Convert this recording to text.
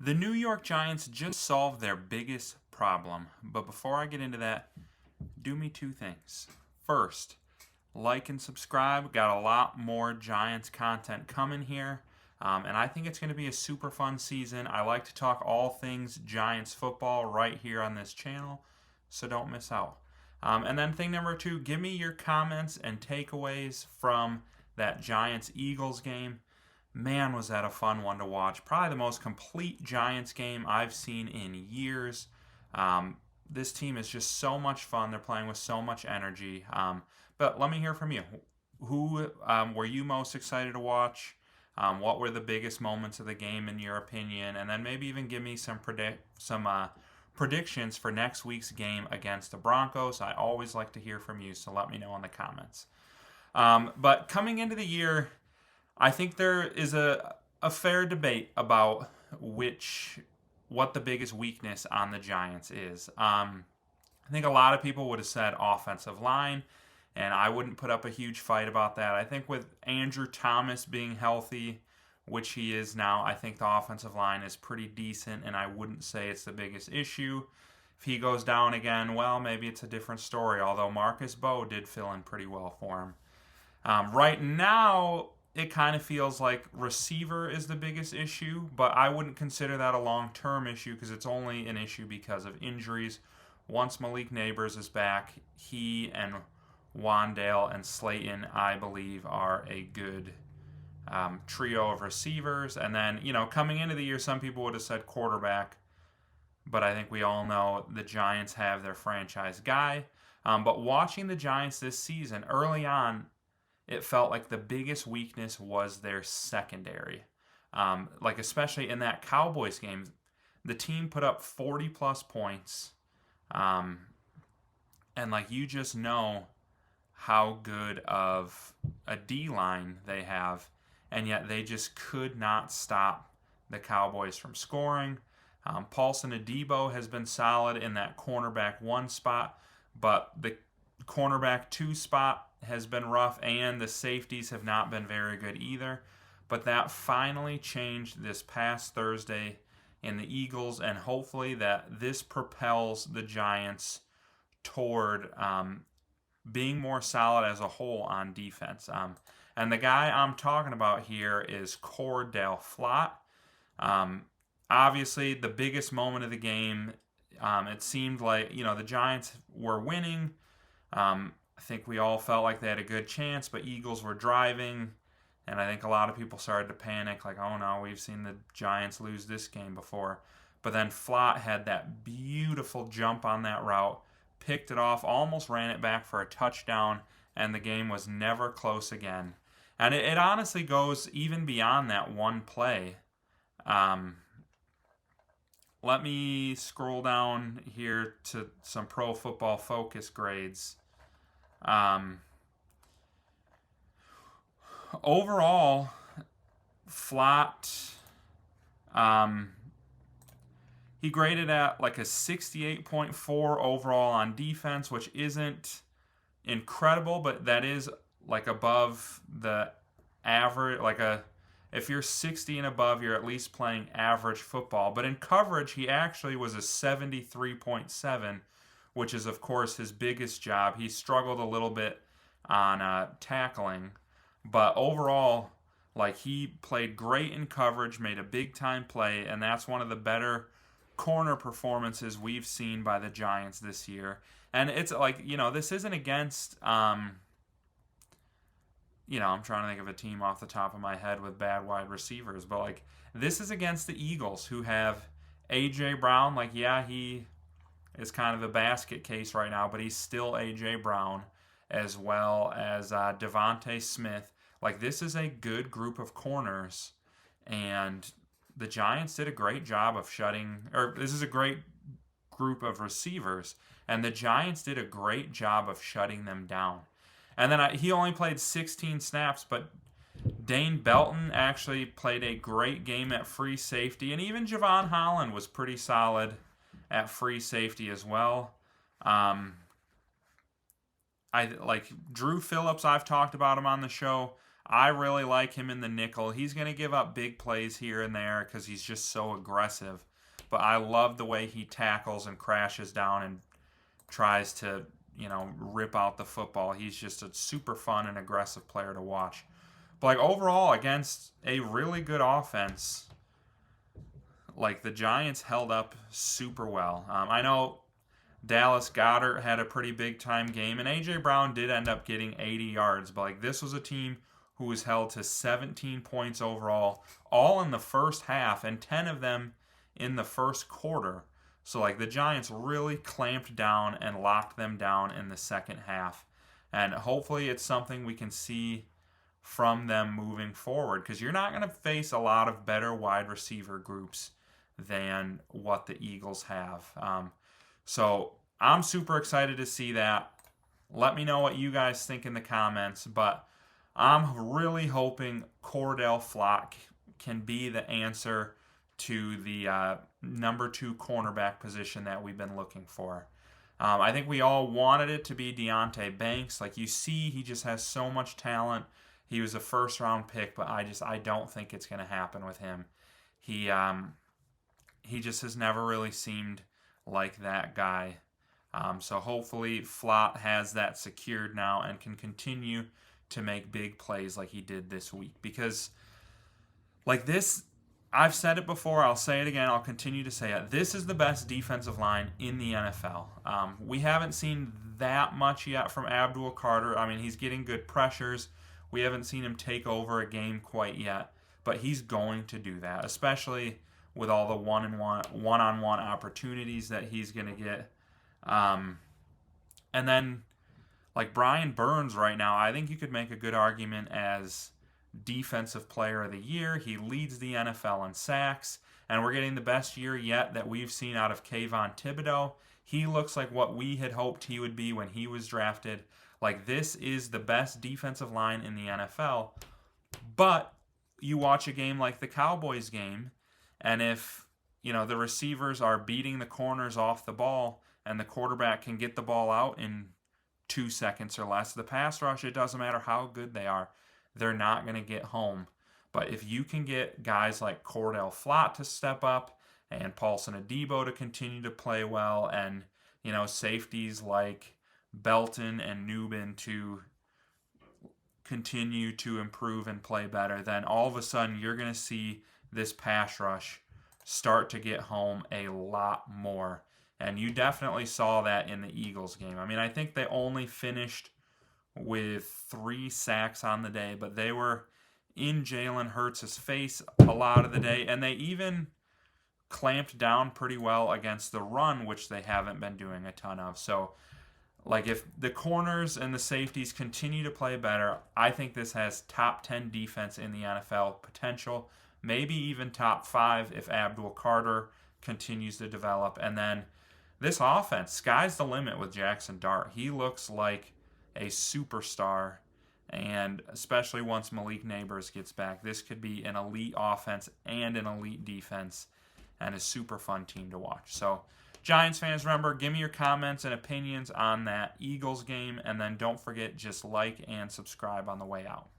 The New York Giants just solved their biggest problem. But before I get into that, do me two things. First, like and subscribe. Got a lot more Giants content coming here. And I think it's going to be a super fun season. I like to talk all things Giants football right here on this channel, so don't miss out. And then thing number two, give me your comments and takeaways from that Giants-Eagles game. Man, was that a fun one to watch. Probably the most complete Giants game I've seen in years. This team is just so much fun. They're playing with so much energy. But let me hear from you. Who were you most excited to watch? What were the biggest moments of the game in your opinion? And then maybe even give me some predictions for next week's game against the Broncos. I always like to hear from you, so let me know in the comments. But coming into the year, I think there is a fair debate about what the biggest weakness on the Giants is. I think a lot of people would have said offensive line, and I wouldn't put up a huge fight about that. I think with Andrew Thomas being healthy, which he is now, I think the offensive line is pretty decent, and I wouldn't say it's the biggest issue. If he goes down again, well, maybe it's a different story, although Marcus Bowe did fill in pretty well for him. Right now, it kind of feels like receiver is the biggest issue, but I wouldn't consider that a long-term issue because it's only an issue because of injuries. Once Malik Nabers is back, he and Wandale and Slayton, I believe, are a good trio of receivers. And then, coming into the year, some people would have said quarterback, but I think we all know the Giants have their franchise guy. But watching the Giants this season, early on, it felt like the biggest weakness was their secondary. Especially in that Cowboys game, the team put up 40-plus points. And, you just know how good of a D-line they have, and yet they just could not stop the Cowboys from scoring. Paulson Adebo has been solid in that cornerback 1 spot, but the cornerback 2 spot has been rough, and the safeties have not been very good either. But that finally changed this past Thursday in the Eagles, and hopefully that this propels the Giants toward being more solid as a whole on defense. And the guy I'm talking about here is Cordell Flott. Obviously, the biggest moment of the game, it seemed like, the Giants were winning. I think we all felt like they had a good chance, but Eagles were driving, and I think a lot of people started to panic, like, oh no, we've seen the Giants lose this game before. But then Flott had that beautiful jump on that route, picked it off, almost ran it back for a touchdown, and the game was never close again. And it honestly goes even beyond that one play. Let me scroll down here to some Pro Football Focus grades. Overall, Flott, he graded at like a 68.4 overall on defense, which isn't incredible, but that is like above the average. If you're 60 and above, you're at least playing average football. But in coverage, he actually was a 73.7, which is, of course, his biggest job. He struggled a little bit on tackling, but overall, he played great in coverage, made a big-time play, and that's one of the better corner performances we've seen by the Giants this year. And it's this isn't against, I'm trying to think of a team off the top of my head with bad wide receivers, but, this is against the Eagles, who have A.J. Brown. He is kind of a basket case right now, but he's still A.J. Brown, as well as Devontae Smith. This is a good group of corners, and the Giants did a great job of this is a great group of receivers, and the Giants did a great job of shutting them down. And then he only played 16 snaps, but Dane Belton actually played a great game at free safety, and even Javon Holland was pretty solid at free safety as well. I like Drew Phillips. I've talked about him on the show. I really like him in the nickel. He's going to give up big plays here and there because he's just so aggressive. But I love the way he tackles and crashes down and tries to, rip out the football. He's just a super fun and aggressive player to watch. But like overall, against a really good offense, like the Giants held up super well. I know Dallas Goedert had a pretty big time game, and A.J. Brown did end up getting 80 yards. But like this was a team who was held to 17 points overall, all in the first half, and 10 of them in the first quarter. So like the Giants really clamped down and locked them down in the second half. And hopefully it's something we can see from them moving forward, because you're not going to face a lot of better wide receiver groups than what the Eagles have. So I'm super excited to see that. Let me know what you guys think in the comments, but I'm really hoping Cordell Flott can be the answer to the number 2 cornerback position that we've been looking for. I think we all wanted it to be Deonte Banks. Like you see, he just has so much talent. He was a first-round pick, but I don't think it's going to happen with him. He just has never really seemed like that guy. So hopefully Flott has that secured now and can continue to make big plays like he did this week. Because like this, I've said it before, I'll say it again, I'll continue to say it. This is the best defensive line in the NFL. We haven't seen that much yet from Abdul Carter. I mean, he's getting good pressures. We haven't seen him take over a game quite yet, but he's going to do that, especially with all the one-on-one opportunities that he's going to get. And then, like Brian Burns right now, I think you could make a good argument as Defensive Player of the Year. He leads the NFL in sacks, and we're getting the best year yet that we've seen out of Kayvon Thibodeau. He looks like what we had hoped he would be when he was drafted. Like, this is the best defensive line in the NFL. But you watch a game like the Cowboys game, and if, the receivers are beating the corners off the ball and the quarterback can get the ball out in 2 seconds or less, the pass rush, it doesn't matter how good they are, they're not going to get home. But if you can get guys like Cordell Flott to step up and Paulson Adebo to continue to play well, and, safeties like Belton and Newman to continue to improve and play better, then all of a sudden you're going to see this pass rush start to get home a lot more. And you definitely saw that in the Eagles game. I mean, I think they only finished with 3 sacks on the day, but they were in Jalen Hurts' face a lot of the day, and they even clamped down pretty well against the run, which they haven't been doing a ton of. So, like, if the corners and the safeties continue to play better, I think this has top 10 defense in the NFL potential, maybe even top 5 if Abdul Carter continues to develop. And then this offense, sky's the limit with Jackson Dart. He looks like a superstar, and especially once Malik Neighbors gets back, this could be an elite offense and an elite defense and a super fun team to watch. So, Giants fans, remember, give me your comments and opinions on that Eagles game, and then don't forget, just like and subscribe on the way out.